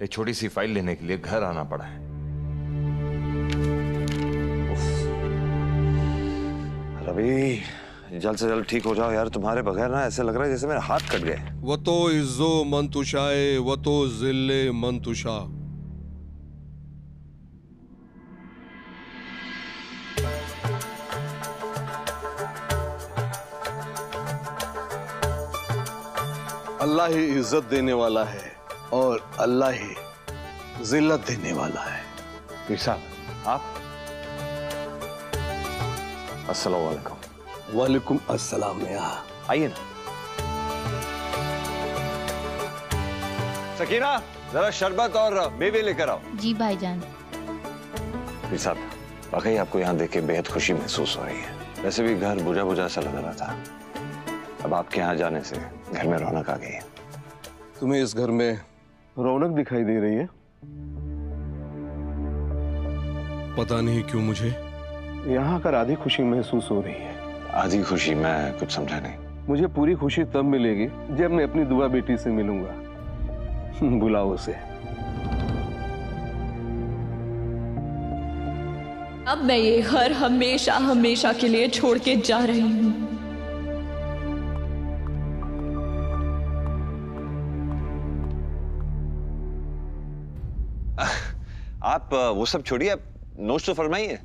एक छोटी सी फाइल लेने के लिए घर आना पड़ा है। रवि, जल्द से जल्द ठीक हो जाओ यार, तुम्हारे बगैर ना ऐसे लग रहा है जैसे मेरे हाथ कट गए। वो तो इज्जो मंतुशाए वो तो जिल्ले मंतुशा। अल्लाह ही इज्जत देने वाला है और अल्लाह ही जिल्लत देने वाला है। पीर साहब आप? अस्सलाम वालेकुम। वालेकुम अस्सलाम। आइए ना। सकीना, जरा शरबत और मेवे लेकर आओ। जी भाईजान। पीर साहब, वाकई आपको यहाँ देख के बेहद खुशी महसूस हो रही है। वैसे भी घर बुझा बुझा सा लग रहा था, अब आपके यहाँ जाने से घर में रौनक आ गई है। तुम्हें इस घर में रौनक दिखाई दे रही है? पता नहीं क्यों मुझे यहाँ आकर आधी खुशी महसूस हो रही है। आधी खुशी? मैं कुछ समझा नहीं। मुझे पूरी खुशी तब मिलेगी जब मैं अपनी दुआ बेटी से मिलूंगा। बुलाओ उसे। अब मैं ये घर हमेशा हमेशा के लिए छोड़ के जा रही हूँ। आप वो सब छोड़िए, आप नोट्स तो फरमाइए।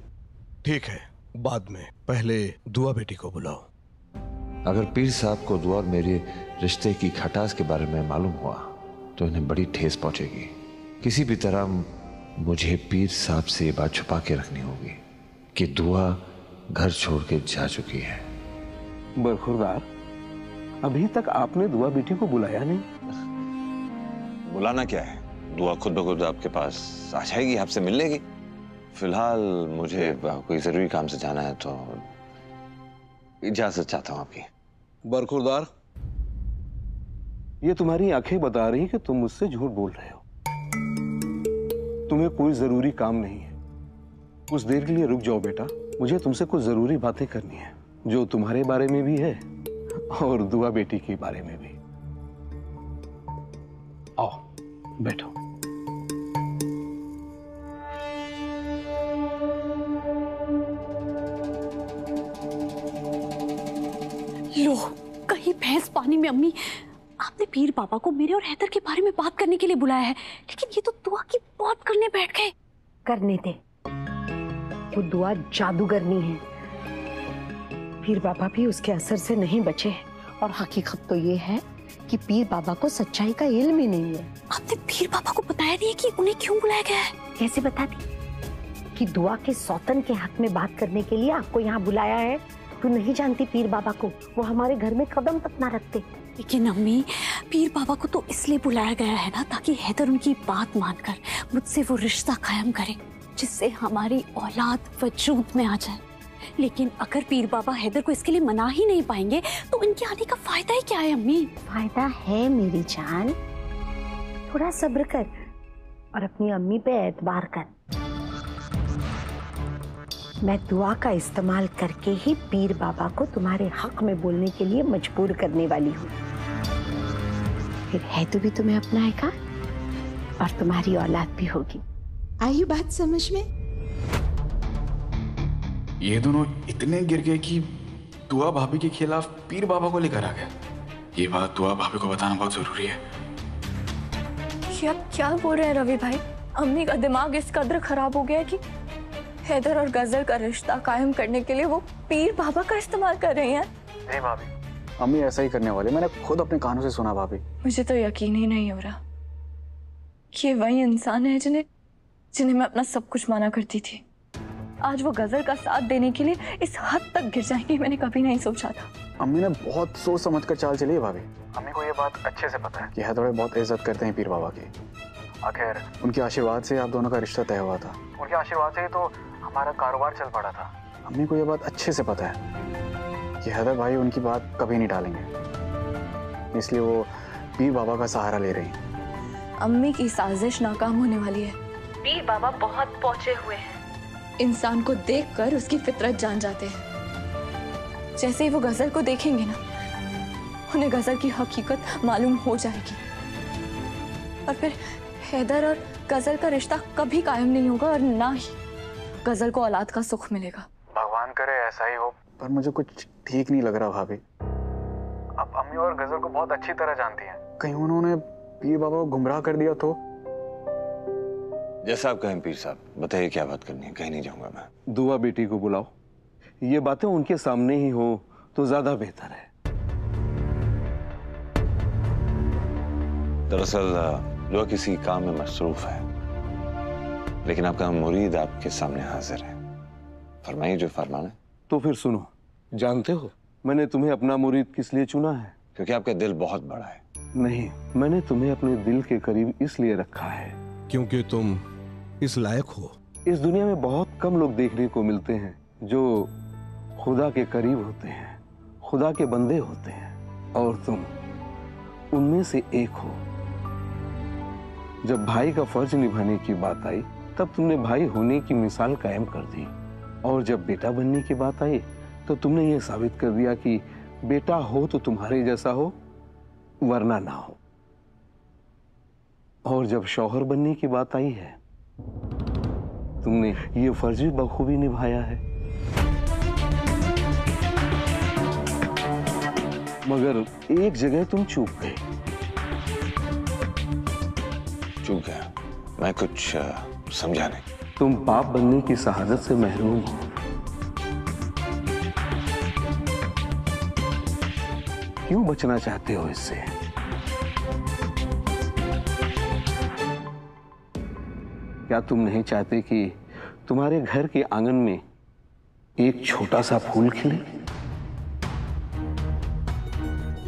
ठीक है, बाद में। पहले दुआ बेटी को बुलाओ। अगर पीर साहब को दुआ और मेरे रिश्ते की खटास के बारे में मालूम हुआ तो इन्हें बड़ी ठेस पहुंचेगी। किसी भी तरह मुझे पीर साहब से ये बात छुपा के रखनी होगी कि दुआ घर छोड़ के जा चुकी है। बरखुरदार, अभी तक आपने दुआ बेटी को बुलाया नहीं। बुलाना क्या है, दुआ खुद ब खुद आपके पास आ जाएगी, आपसे मिल लेगी। फिलहाल मुझे कोई जरूरी काम से जाना है तो इजाजत चाहता हूँ आपकी। बरखुरदार, ये तुम्हारी आंखें बता रही कि तुम मुझसे झूठ बोल रहे हो। तुम्हें कोई जरूरी काम नहीं है। कुछ देर के लिए रुक जाओ बेटा, मुझे तुमसे कुछ जरूरी बातें करनी है, जो तुम्हारे बारे में भी है और दुआ बेटी के बारे में भी। आओ बैठो। लो, कहीं भैंस पानी में। अम्मी, आपने पीर पापा को मेरे और हैदर के बारे में बात करने के लिए बुलाया है, लेकिन ये तो दुआ की बात करने बैठ गए। करने दे, वो दुआ जादूगरनी है। पीर बाबा भी उसके असर से नहीं बचे हैं, और हकीकत तो ये है कि पीर बाबा को सच्चाई का इल्म ही नहीं है। आपने पीर बाबा को बताया नहीं है कि उन्हें क्यों बुलाया गया है? कैसे बता दी कि दुआ के सौतन के हक में बात करने के लिए आपको यहाँ बुलाया है? तू नहीं जानती पीर बाबा को, वो हमारे घर में कदम तक ना रखते। लेकिन अम्मी, पीर बाबा को तो इसलिए बुलाया गया है ना, ताकि हैदर उनकी बात मानकर मुझसे वो रिश्ता कायम करे जिससे हमारी औलाद वजूद में आ जाए। लेकिन अगर पीर बाबा हैदर को इसके लिए मना ही नहीं पाएंगे तो इनके आने का फायदा ही क्या है? अम्मी, फायदा है मेरी जान, थोड़ा सब्र कर और अपनी अम्मी पे एतबार कर। मैं दुआ का इस्तेमाल करके ही पीर बाबा को तुम्हारे हक में बोलने के लिए मजबूर करने वाली हूँ। फिर हैदर भी तुम्हें अपनाएगा और तुम्हारी औलाद भी होगी। आई बात समझ में? ये दोनों इतने गिर गए कि दुआ भाभी के खिलाफ पीर बाबा को लेकर आ गया। ये बात दुआ भाभी को बताना बहुत जरूरी है। क्या बोल रहे हैं रवि भाई? अम्मी का दिमाग इस कदर खराब हो गया है कि हैदर और गजल का रिश्ता कायम करने के लिए वो पीर बाबा का इस्तेमाल कर रही हैं। नहीं भाभी, अम्मी ऐसा ही करने वाले, मैंने खुद अपने कानों से सुना भाभी। मुझे तो यकीन ही नहीं हो रहा कि ये वही इंसान है जिन्हें मैं अपना सब कुछ माना करती थी। आज वो गजल का साथ देने के लिए इस हद तक गिर जाएंगी, मैंने कभी नहीं सोचा था। अम्मी ने बहुत सोच समझ कर चाल चली है भाभी। अम्मी को ये बात अच्छे से पता है कि हैदर भाई बहुत इज्जत करते हैं पीर बाबा की। आखिर उनके आशीर्वाद से आप दोनों का रिश्ता तय हुआ था, उनके आशीर्वाद से ही तो हमारा कारोबार चल पड़ा था। अम्मी को ये बात अच्छे से पता है कि हैदर भाई उनकी बात कभी नहीं टालेंगे, इसलिए वो पीर बाबा का सहारा ले रही हैं। अम्मी की साजिश नाकाम होने वाली है। पीर बाबा बहुत पहुंचे हुए हैं। इंसान को देखकर उसकी फितरत जान जाते हैं। जैसे ही वो गजल को देखेंगे ना, उन्हें गजल की हकीकत मालूम हो जाएगी और फिर हैदर और गजल का रिश्ता कभी कायम नहीं होगा और ना ही गजल को औलाद का सुख मिलेगा। भगवान करे ऐसा ही हो, पर मुझे कुछ ठीक नहीं लग रहा भाभी। आप अम्मी और गजल को बहुत अच्छी तरह जानती हैं, कहीं उन्होंने पीर बाबा को गुमराह कर दिया तो? जैसा आप कहें पीर साहब, बताइए क्या बात करनी है, कहीं नहीं जाऊंगा मैं। दुआ बेटी को बुलाओ, ये बातें उनके सामने ही हो तो ज्यादा बेहतर है। दरअसल दुआ किसी काम में मसरूफ है, लेकिन आपका मुरीद आपके सामने हाजिर है, फरमाइए जो फरमाना है। तो फिर सुनो, जानते हो मैंने तुम्हें अपना मुरीद किस लिए चुना है? क्योंकि आपका दिल बहुत बड़ा है। नहीं, मैंने तुम्हें अपने दिल के करीब इसलिए रखा है क्योंकि तुम इस लायक हो। इस दुनिया में बहुत कम लोग देखने को मिलते हैं जो खुदा के करीब होते हैं, खुदा के बंदे होते हैं, और तुम उनमें से एक हो। जब भाई का फर्ज निभाने की बात आई तब तुमने भाई होने की मिसाल कायम कर दी, और जब बेटा बनने की बात आई तो तुमने ये साबित कर दिया कि बेटा हो तो तुम्हारे जैसा हो, वरना ना हो। और जब शौहर बनने की बात आई है, तुमने ये फर्ज भी बखूबी निभाया है। मगर एक जगह तुम चूक गए। चूक गया? मैं कुछ समझा नहीं। तुम बाप बनने की शहादत से महरूम हो। क्यों बचना चाहते हो इससे? क्या तुम नहीं चाहते कि तुम्हारे घर के आंगन में एक छोटा सा फूल खिले?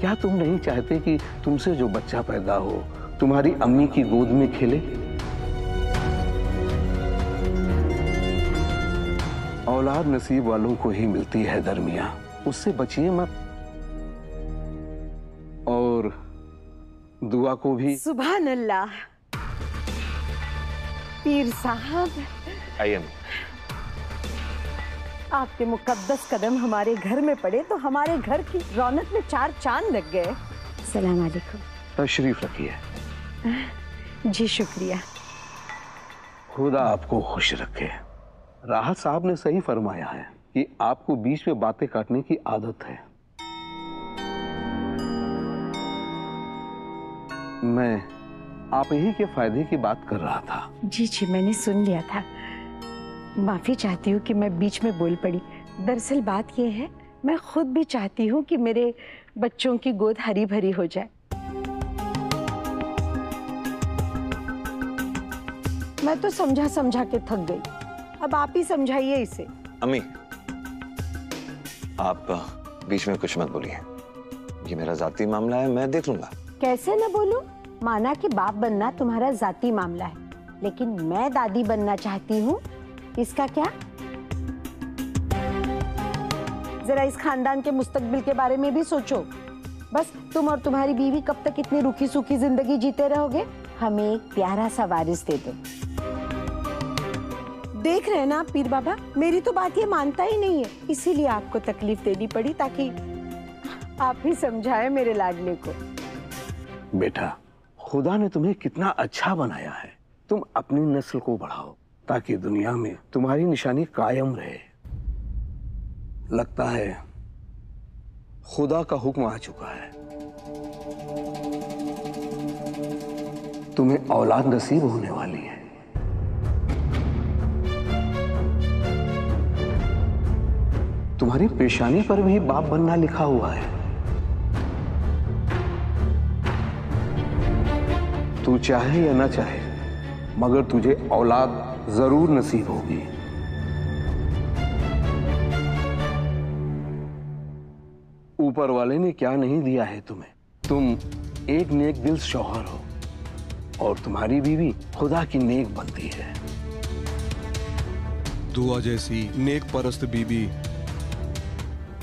क्या तुम नहीं चाहते कि तुमसे जो बच्चा पैदा हो तुम्हारी अम्मी की गोद में खेले? औलाद नसीब वालों को ही मिलती है दरमिया, उससे बचिए मत। और दुआ को भी। सुभान अल्लाह। पीर साहब, आइए। आपके मुकद्दस कदम हमारे घर में पड़े तो हमारे घर की रौनक में चार चांद लग गए। सलाम अलैकुम। तशरीफ रखिए। जी शुक्रिया। खुदा आपको खुश रखे। राहत साहब ने सही फरमाया है कि आपको बीच में बातें काटने की आदत है। मैं आप ही के फायदे की बात कर रहा था। जी जी, मैंने सुन लिया था। माफी चाहती हूँ कि मैं बीच में बोल पड़ी। दरअसल बात यह है, मैं खुद भी चाहती हूँ कि मेरे बच्चों की गोद हरी भरी हो जाए। मैं तो समझा समझा के थक गई, अब आप ही समझाइए इसे। अम्मी, आप बीच में कुछ मत बोलिए, ये मेरा जाती मामला है, मैं देख लूंगा। कैसे न बोलूं? माना कि बाप बनना तुम्हारा जाती मामला है, लेकिन मैं दादी बनना चाहती हूँ, इसका क्या? जरा इस खानदान के मुस्तकबिल के बारे में भी सोचो। बस तुम और तुम्हारी बीवी कब तक इतनी रूखी सूखी जिंदगी जीते रहोगे? हमें एक प्यारा सा वारिस दे दो। देख रहे ना पीर बाबा, मेरी तो बात ये मानता ही नहीं है, इसीलिए आपको तकलीफ देनी पड़ी ताकि आप ही समझाए मेरे लाडले को। बेटा, खुदा ने तुम्हें कितना अच्छा बनाया है। तुम अपनी नस्ल को बढ़ाओ ताकि दुनिया में तुम्हारी निशानी कायम रहे। लगता है खुदा का हुक्म आ चुका है, तुम्हें औलाद नसीब होने वाली है। तुम्हारी पेशानी पर भी बाप बनना लिखा हुआ है। तू चाहे या ना चाहे, मगर तुझे औलाद जरूर नसीब होगी। ऊपर वाले ने क्या नहीं दिया है तुम्हें। तुम एक नेक दिल शौहर हो और तुम्हारी बीवी खुदा की नेक बनती है। दुआ जैसी नेक परस्त बीबी,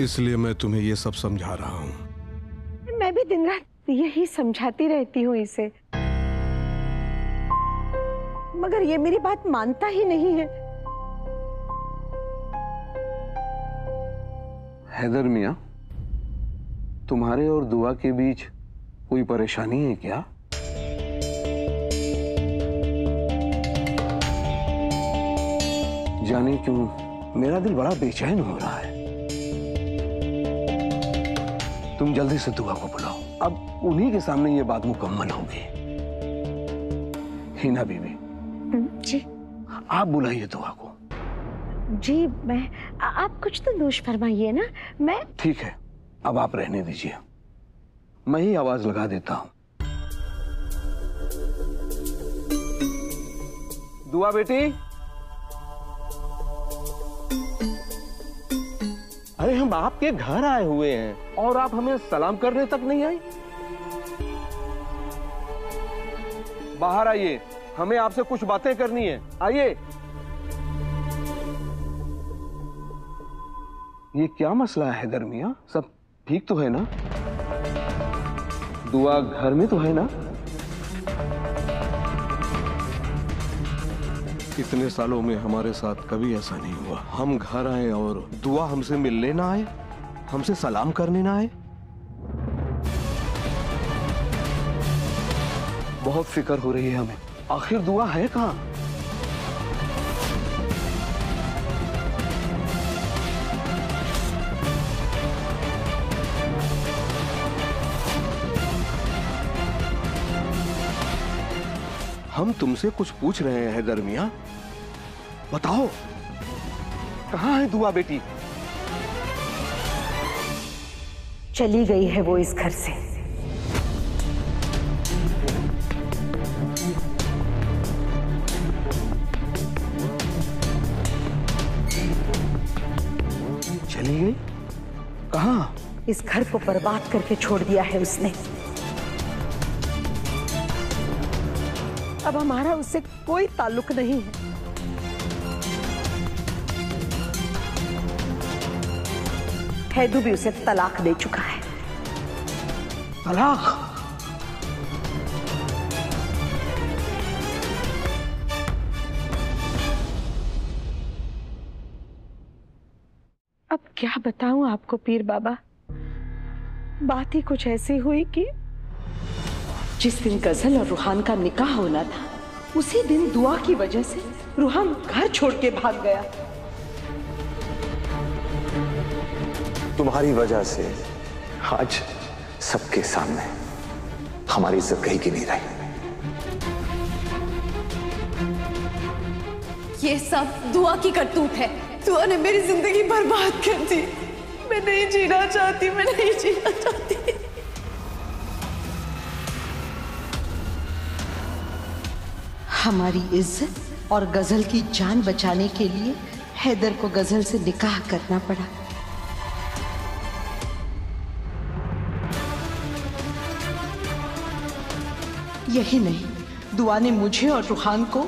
इसलिए मैं तुम्हें ये सब समझा रहा हूँ। मैं भी दिन रात यही समझाती रहती हूँ इसे, मगर ये मेरी बात मानता ही नहीं है। हैदर मियां, तुम्हारे और दुआ के बीच कोई परेशानी है क्या? जाने क्यों मेरा दिल बड़ा बेचैन हो रहा है। तुम जल्दी से दुआ को बुलाओ, अब उन्हीं के सामने ये बात मुकम्मल होगी। हिना बीबी जी आप बुलाइए दुआ को। जी मैं आप कुछ तो दोष फरमाइए ना। मैं ठीक है, अब आप रहने दीजिए, मैं ही आवाज लगा देता हूं। दुआ बेटी, अरे हम आपके घर आए हुए हैं और आप हमें सलाम करने तक नहीं आई। बाहर आइए, हमें आपसे कुछ बातें करनी है, आइए। ये क्या मसला है हैदर मियां, सब ठीक तो है ना? दुआ घर में तो है ना? इतने सालों में हमारे साथ कभी ऐसा नहीं हुआ। हम घर आए और दुआ हमसे मिलने ना आए, हमसे सलाम करने ना आए। बहुत फिक्र हो रही है हमें, आखिर दुआ है कहां? हम तुमसे कुछ पूछ रहे हैं हैदर मियां, बताओ कहां है दुआ बेटी? चली गई है वो इस घर से। चली गई? कहां? इस घर को बर्बाद करके छोड़ दिया है उसने। अब हमारा उससे कोई ताल्लुक नहीं है। हैदू भी उसे तलाक दे चुका है। तलाक? अब क्या बताऊं आपको पीर बाबा, बात ही कुछ ऐसी हुई कि जिस दिन गजल और रूहान का निकाह होना था, उसी दिन दुआ की वजह से रूहान घर छोड़ के भाग गया। तुम्हारी वजह से आज सबके सामने हमारी इज्जत कहीं की नहीं रही। ये सब दुआ की करतूत है। दुआ ने मेरी जिंदगी बर्बाद कर दी। मैं नहीं जीना चाहती, मैं नहीं जीना चाहती। हमारी इज्जत और गजल की जान बचाने के लिए हैदर को गजल से निकाह करना पड़ा। यही नहीं, दुआ ने मुझे और रूहान को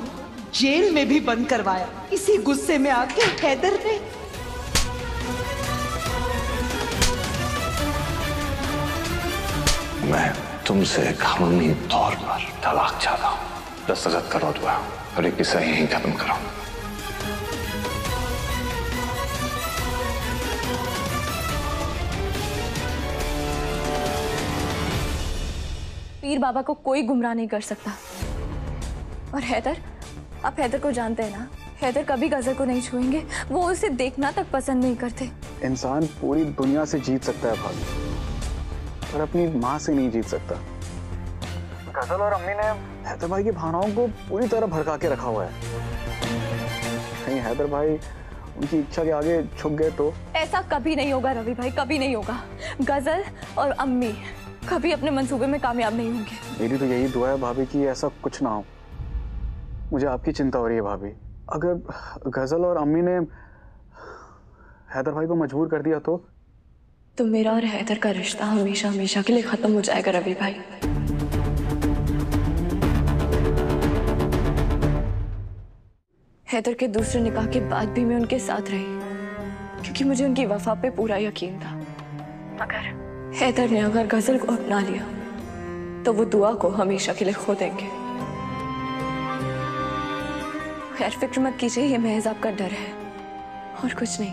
जेल में भी बंद करवाया। इसी गुस्से में आके हैदर ने मैं तुमसे कानूनी तौर पर तलाक चाहता हूं। दस्तखत करो दुआ और एक किस्सा यहीं खत्म करो। पीर बाबा को कोई गुमराह नहीं कर सकता। और हैदर, आप हैदर को जानते हैं ना, हैदर कभी गजल को नहीं छुएंगे। वो उसे देखना तक पसंद नहीं करते। इंसान पूरी दुनिया से जीत सकता है भाभी, पर अपनी माँ से नहीं जीत सकता। गजल और अम्मी ने हैदर भाई की भावनाओं को पूरी तरह भड़का के रखा हुआ है। कहीं हैदर भाई उनकी इच्छा के आगे झुक गए तो? ऐसा कभी नहीं होगा रवि भाई, कभी नहीं होगा। गजल और अम्मी कभी अपने मंसूबे में कामयाब नहीं होंगे। मेरी तो यही दुआ है भाभी कि ऐसा कुछ ना हो। मुझे आपकी चिंता हो रही है भाभी। अगर गजल और अम्मी ने हैदर भाई को मजबूर कर दिया तो मेरा और हैदर का रिश्ता हमेशा हमेशा के लिए खत्म हो जाएगा रवि भाई। हैदर के दूसरे निकाह के बाद भी मैं उनके साथ रही, क्योंकि मुझे उनकी वफा पे पूरा यकीन था। मगर हैदर ने अगर गजल को अपना लिया तो वो दुआ को हमेशा के लिए खो देंगे। खैर फिक्र मत कीजिए, ये महज आपका डर है और कुछ नहीं।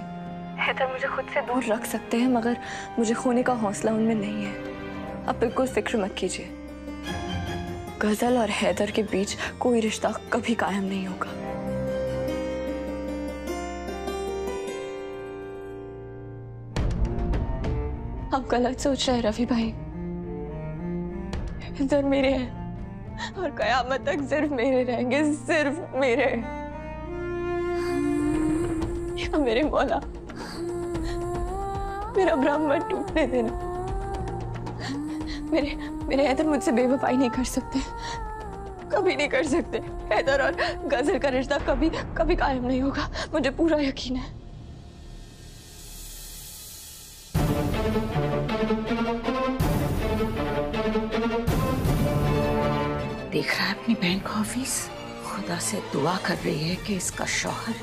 हैदर मुझे खुद से दूर रख सकते हैं, मगर मुझे खोने का हौसला उनमें नहीं है। आप बिल्कुल फिक्र मत कीजिए। गजल और हैदर के बीच कोई रिश्ता कभी कायम नहीं होगा। आप गलत सोच रहे हैं रवि भाई। हैदर मेरे हैं और कयामत तक सिर्फ मेरे रहेंगे, सिर्फ मेरे। या मेरे मौला, मेरा भ्रम मत टूटने देना। मेरे हैदर मुझसे बेवफाई नहीं कर सकते, कभी नहीं कर सकते। हैदर और गजल का रिश्ता कभी कभी कायम नहीं होगा, मुझे पूरा यकीन है। देख रहा है अपनी बहन को हफीज, खुदा से दुआ कर रही है कि इसका शौहर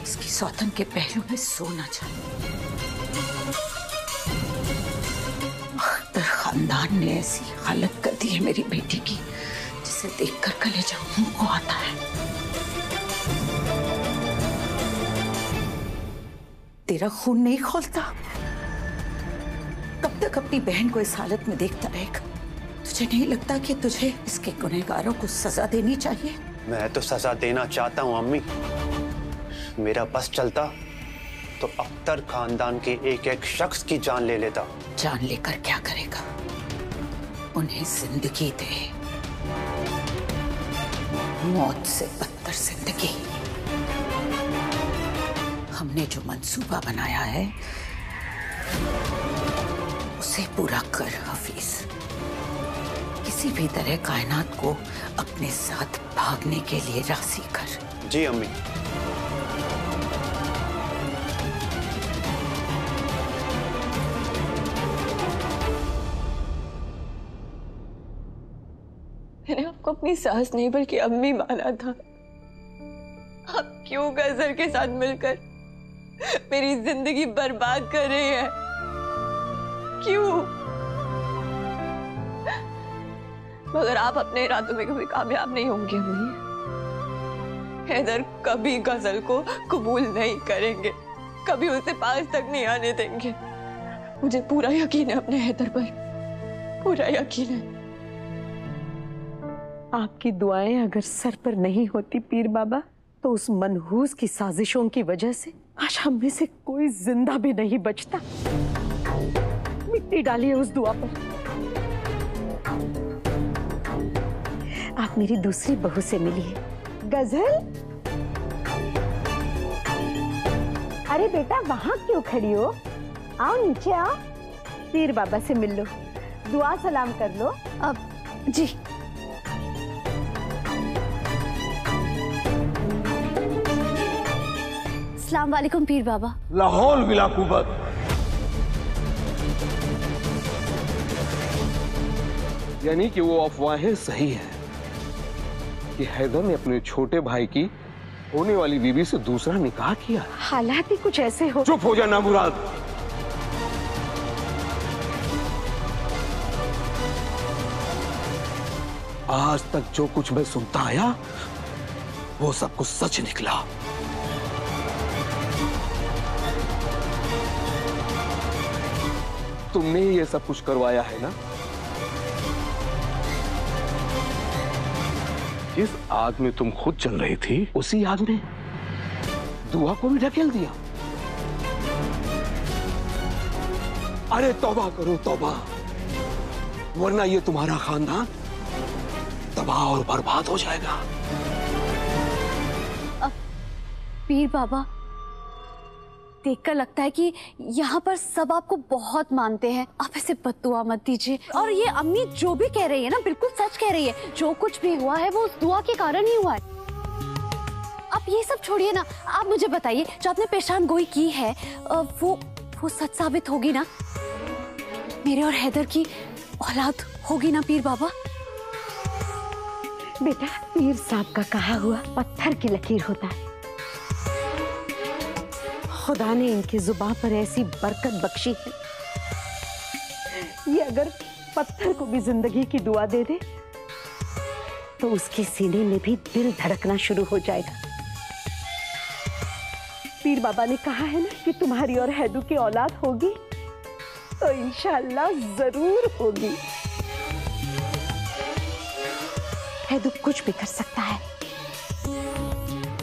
इसकी सौतन के पहलू में सो ना जाए। अख्तर खानदान ने ऐसी हालत कर दी है मेरी बेटी की, जिसे देखकर कलेजा मुंह को आता है। तेरा खून नहीं खौलता? कब तक अपनी बहन को इस हालत में देखता रहेगा? तुझे नहीं लगता कि तुझे इसके गुनहगारों को सजा देनी चाहिए? मैं तो सजा देना चाहता हूँ अम्मी। मेरा बस चलता तो अख्तर खानदान के एक एक शख्स की जान ले लेता। जान लेकर क्या करेगा? उन्हें जिंदगी दे, मौत से बदतर जिंदगी। हमने जो मंसूबा बनाया है उसे पूरा कर हफीज। किसी भी तरह कायनात को अपने साथ भागने के लिए राजी कर। जी अम्मी। मैंने आपको अपनी सास नहीं बल्कि अम्मी माना था। आप क्यों गजल के साथ मिलकर मेरी जिंदगी बर्बाद कर रही है? क्यों? मगर आप अपने इरादों में कभी कामयाब नहीं होंगे अम्मी। हैदर कभी गजल को कबूल नहीं करेंगे, कभी उसे पास तक नहीं आने देंगे। मुझे पूरा यकीन है अपने हैदर पर, पूरा यकीन है। आपकी दुआएं अगर सर पर नहीं होती पीर बाबा, तो उस मनहूस की साजिशों की वजह से आज हम में से कोई जिंदा भी नहीं बचता। मिट्टी डालिए उस दुआ पर। आप मेरी दूसरी बहू से मिलिए। गजल, अरे बेटा वहां क्यों खड़ी हो? आओ नीचे आओ, पीर बाबा से मिल लो, दुआ सलाम कर लो। अब जी। अस्सलाम वालेकुम पीर बाबा। लाहौल बिला कुव्वत। यानी कि वो अफवाहें सही है कि हैदर ने अपने छोटे भाई की होने वाली बीवी से दूसरा निकाह किया। हालात ही कुछ ऐसे हो। चुप हो जा नामुराद। आज तक जो कुछ मैं सुनता आया वो सब कुछ सच निकला। तुमने ये सब कुछ करवाया है ना? जिस आग में तुम खुद चल रही थी उसी आग में दुआ को भी ढकेल दिया। अरे तौबा करो तौबा, वरना ये तुम्हारा खानदान तबाह और बर्बाद हो जाएगा। पीर बाबा, देखकर लगता है कि यहाँ पर सब आपको बहुत मानते हैं। आप ऐसे बद्दुआ मत दीजिए। और ये अम्मी जो भी कह रही है ना, बिल्कुल सच कह रही है। जो कुछ भी हुआ है वो उस दुआ के कारण ही हुआ है। आप ये सब छोड़िए ना, आप मुझे बताइए जो आपने पेशान गोई की है वो सच साबित होगी ना? मेरे और हैदर की औलाद होगी ना पीर बाबा? बेटा, पीर साहब का कहा हुआ पत्थर की लकीर होता है। खुदा ने इनकी जुबान पर ऐसी बरकत बख्शी है, ये अगर पत्थर को भी जिंदगी की दुआ दे दे तो उसके सीने में भी दिल धड़कना शुरू हो जाएगा। पीर बाबा ने कहा है ना कि तुम्हारी और हैदू की औलाद होगी, तो इंशाअल्लाह जरूर होगी। हैदू कुछ भी कर सकता है,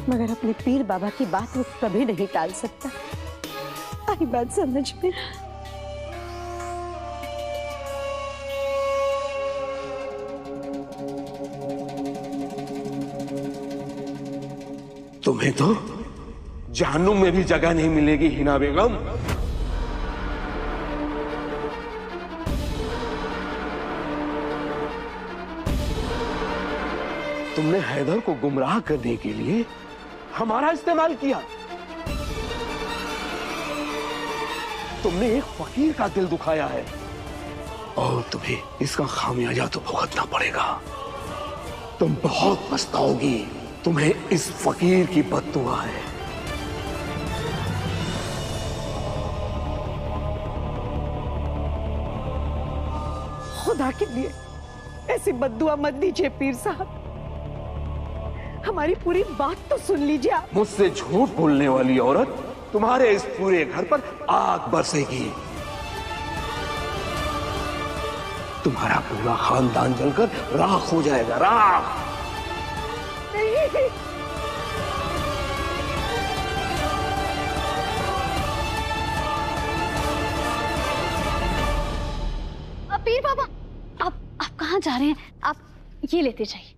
मगर अपने पीर बाबा की बात वो कभी नहीं टाल सकता। आई बात समझ में? तुम्हें तो जहन्नुम में भी जगह नहीं मिलेगी हिना बेगम। तुमने हैदर को गुमराह करने के लिए हमारा इस्तेमाल किया। तुमने एक फकीर का दिल दुखाया है और तुम्हें इसका खामियाजा तो भुगतना पड़ेगा। तुम बहुत पछताओगी। तुम्हें इस फकीर की बद्दुआ है। खुदा के लिए ऐसी बद्दुआ मत दीजिए पीर साहब, हमारी पूरी बात तो सुन लीजिए आप। मुझसे झूठ बोलने वाली औरत तुम्हारे इस पूरे घर पर आग बरसेगी। तुम्हारा पूरा खानदान जलकर राख हो जाएगा, राख। नहीं। पीर बाबा, आप कहाँ जा रहे हैं? आप ये लेते जाइए।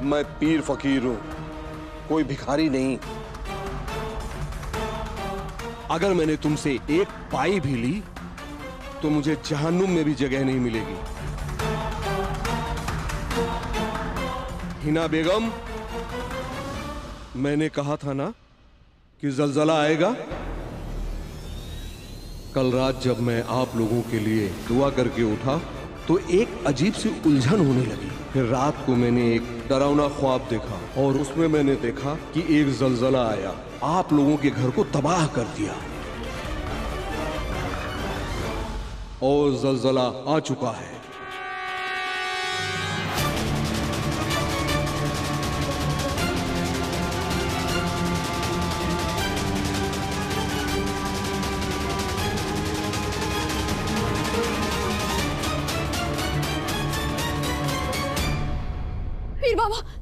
मैं पीर फकीर हूं, कोई भिखारी नहीं। अगर मैंने तुमसे एक पाई भी ली तो मुझे जहन्नुम में भी जगह नहीं मिलेगी। हिना बेगम, मैंने कहा था ना कि जलजला आएगा। कल रात जब मैं आप लोगों के लिए दुआ करके उठा तो एक अजीब सी उलझन होने लगी। फिर रात को मैंने एक डरावना ख्वाब देखा और उसमें मैंने देखा कि एक जलजला आया, आप लोगों के घर को तबाह कर दिया। और जलजला आ चुका है।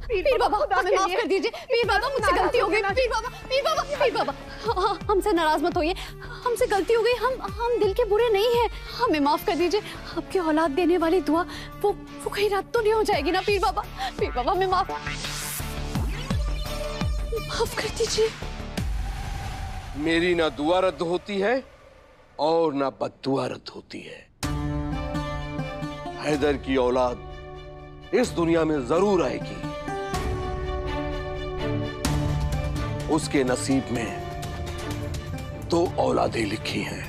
पीर बाबा, हमें माफ कर दीजिए। पीर बाबा, मुझसे गलती हो गई। पीर बाबा, हमसे नाराज मत होइए। हमसे गलती हो गई। हम दिल के बुरे नहीं हैं। हमें माफ कर दीजिए। आपकी औलाद देने वाली दुआ वो कहीं रद्द तो नहीं हो जाएगी ना पीर बाबा? पीर बाबा, हमें माफ कर दीजिए। मेरी ना दुआ रद्द होती है और ना बद्दुआ रद्द होती है। हैदर की औलाद इस दुनिया में जरूर आएगी। उसके नसीब में 2 औलादें लिखी हैं।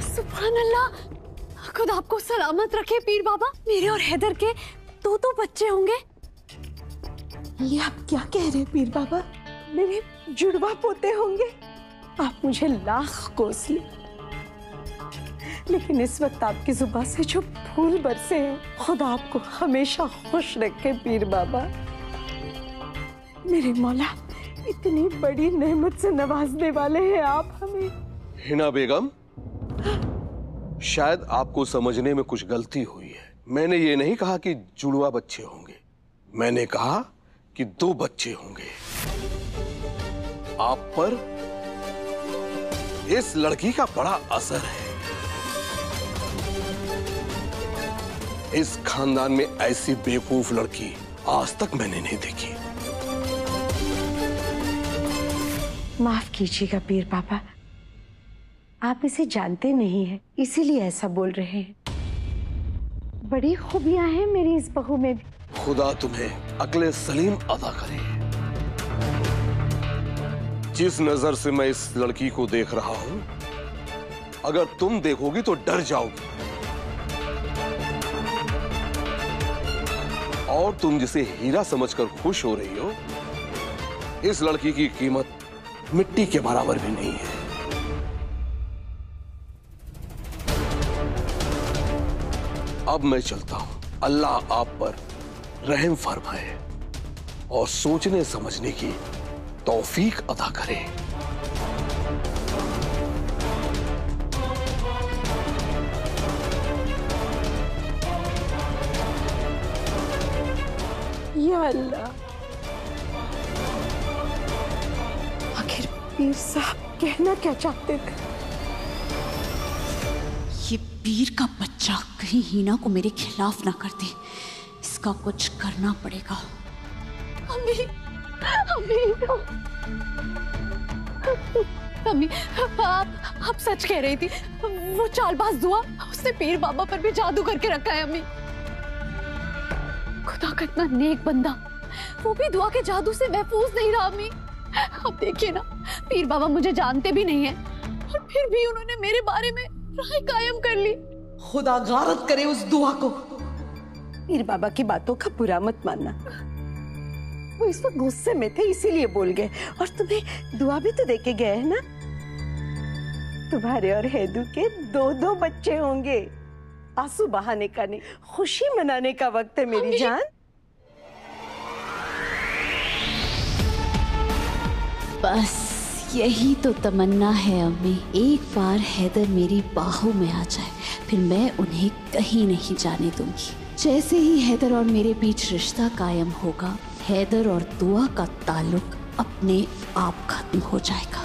सुभान अल्लाह, खुद आपको सलामत रखे पीर बाबा। मेरे और हैदर के 2 बच्चे होंगे। ये आप क्या कह रहे हैं पीर बाबा? मेरे जुड़वा पोते होंगे। आप मुझे लाख कोस ले, लेकिन इस वक्त आपकी जुबान से जो फूल बरसे हैं, खुदा आपको हमेशा खुश रखे पीर बाबा। मेरे मौला, इतनी बड़ी नेमत से नवाजने वाले हैं आप हमें। हिना बेगम, शायद आपको समझने में कुछ गलती हुई है। मैंने ये नहीं कहा कि जुड़वा बच्चे होंगे, मैंने कहा कि 2 बच्चे होंगे। आप पर इस लड़की का बड़ा असर है। इस खानदान में ऐसी बेवकूफ लड़की आज तक मैंने नहीं देखी। माफ कीजिएगा पीर बाबा, आप इसे जानते नहीं हैं, इसीलिए ऐसा बोल रहे हैं। बड़ी खूबियां हैं मेरी इस बहू में भी। खुदा तुम्हें अक्ले सलीम अदा करे। जिस नजर से मैं इस लड़की को देख रहा हूं, अगर तुम देखोगी तो डर जाओगी। और तुम जिसे हीरा समझकर खुश हो रही हो, इस लड़की की कीमत मिट्टी के बराबर भी नहीं है। अब मैं चलता हूं। अल्लाह आप पर रहम फरमाए और सोचने समझने की तौफीक अता करे। या अल्लाह। पीर साहब कहना क्या चाहते थे? ये पीर का बच्चा कहीं हीना को मेरे खिलाफ ना कर दे, इसका कुछ करना पड़ेगा। अम्मी, अम्मी, आप सच कह रही थी। वो चालबाज दुआ, उसने पीर बाबा पर भी जादू करके रखा है अम्मी। खुदा का इतना नेक बंदा, वो भी दुआ के जादू से महफूज नहीं रहा अम्मी। अब देखिए ना, पीर बाबा मुझे जानते भी नहीं है और फिर भी उन्होंने मेरे बारे में राय कायम कर ली। खुदा गारत करे उस दुआ को। पीर बाबा की बातों का बुरा मत मानना, वो इस वक्त गुस्से में थे इसीलिए बोल गए। और तुम्हें दुआ भी तो देके गए हैं ना। तुम्हारे और हैदू के 2-2 बच्चे होंगे। आंसू बहाने का नहीं, खुशी मनाने का वक्त है मेरी जान। बस यही तो तमन्ना है अम्मी, एक बार हैदर मेरी बाहों में आ जाए, फिर मैं उन्हें कहीं नहीं जाने दूंगी। जैसे ही हैदर और मेरे बीच रिश्ता कायम होगा, हैदर और दुआ का ताल्लुक अपने आप खत्म हो जाएगा।